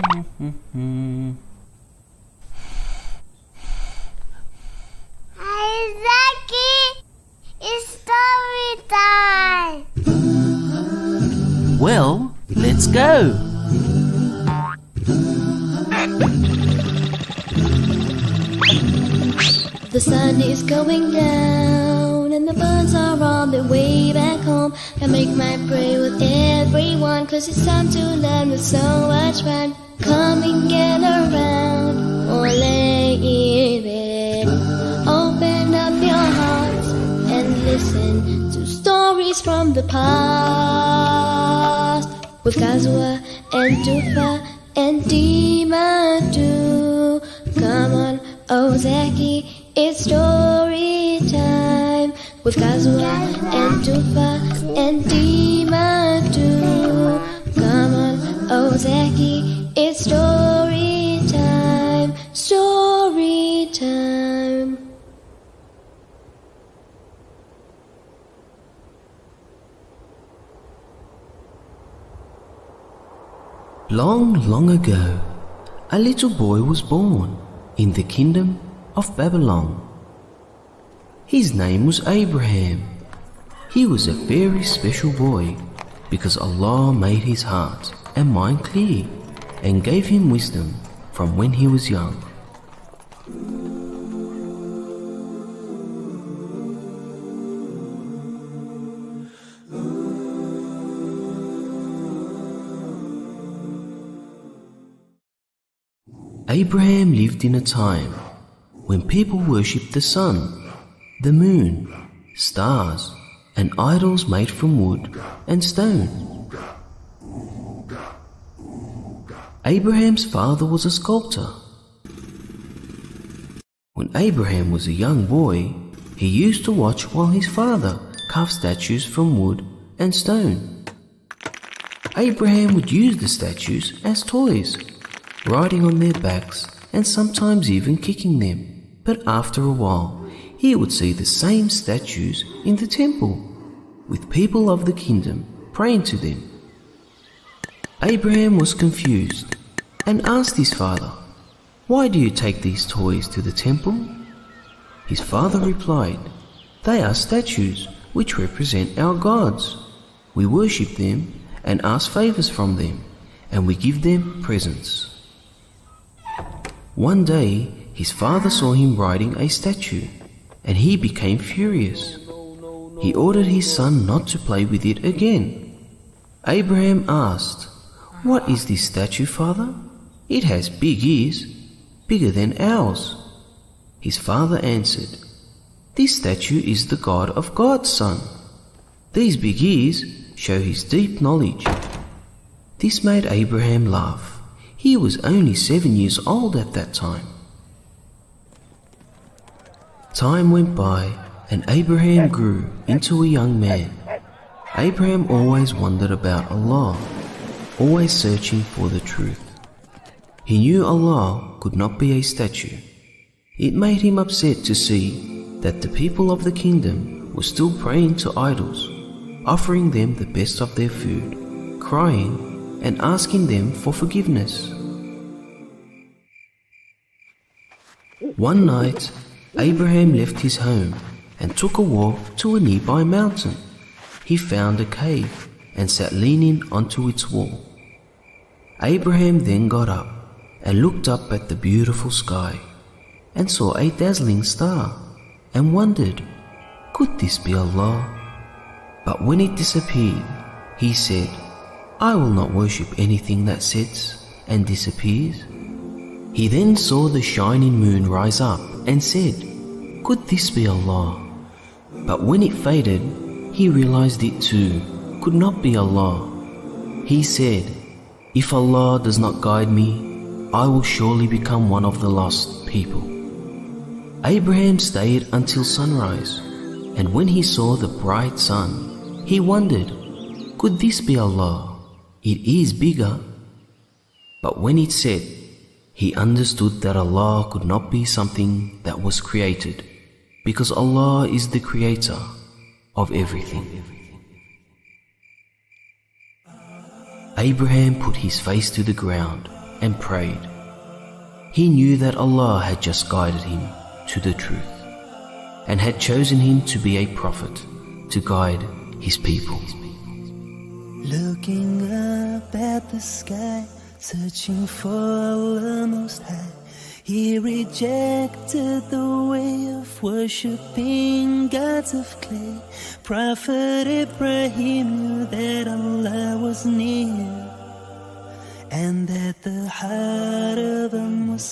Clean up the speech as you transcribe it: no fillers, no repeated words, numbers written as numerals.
Zaki, it's story time. Well, let's go. The sun is going down and the birds are on their way back home. I make my prayer with everyone, 'cause it's time to learn with so much fun. Come and get around or lay in bed. Open up your hearts and listen to stories from the past, with Kazua and Tufa and Dima too. Come on, oh Zaki, it's story time, with Kazua and Tufa and Dima too. Come on, oh Zaki, it's story time, story time. Long, long ago, a little boy was born in the kingdom of Babylon. His name was Abraham. He was a very special boy because Allah made his heart and mind clear and gave him wisdom from when he was young. Abraham lived in a time when people worshipped the sun, the moon, stars, and idols made from wood and stone. Abraham's father was a sculptor. When Abraham was a young boy, he used to watch while his father carved statues from wood and stone. Abraham would use the statues as toys, riding on their backs and sometimes even kicking them. But after a while, he would see the same statues in the temple, with people of the kingdom praying to them. Abraham was confused and asked his father, "Why do you take these toys to the temple?" His father replied, "They are statues which represent our gods. We worship them and ask favors from them, and we give them presents." One day, his father saw him riding a statue, and he became furious. He ordered his son not to play with it again. Abraham asked, "What is this statue, father? It has big ears, bigger than ours." His father answered, "This statue is the God of God's son. These big ears show his deep knowledge." This made Abraham laugh. He was only 7 years old at that time. Time went by and Abraham grew into a young man. Abraham always wondered about Allah, always searching for the truth. He knew Allah could not be a statue. It made him upset to see that the people of the kingdom were still praying to idols, offering them the best of their food, crying and asking them for forgiveness. One night, Abraham left his home and took a walk to a nearby mountain. He found a cave and sat leaning onto its wall. Abraham then got up and looked up at the beautiful sky and saw a dazzling star and wondered, could this be Allah? But when it disappeared, he said, "I will not worship anything that sets and disappears." He then saw the shining moon rise up and said, "Could this be Allah?" But when it faded, he realized it too could not be Allah. He said, "If Allah does not guide me, I will surely become one of the lost people." Abraham stayed until sunrise, and when he saw the bright sun, he wondered, could this be Allah? It is bigger. But when it set, he understood that Allah could not be something that was created, because Allah is the creator of everything. Abraham put his face to the ground and prayed. He knew that Allah had just guided him to the truth and had chosen him to be a prophet to guide his people. Looking up at the sky, searching for Allah Most High, he rejected the way of worshipping gods of clay. Prophet Ibrahim knew that Allah was near, and that the heart of a Muslim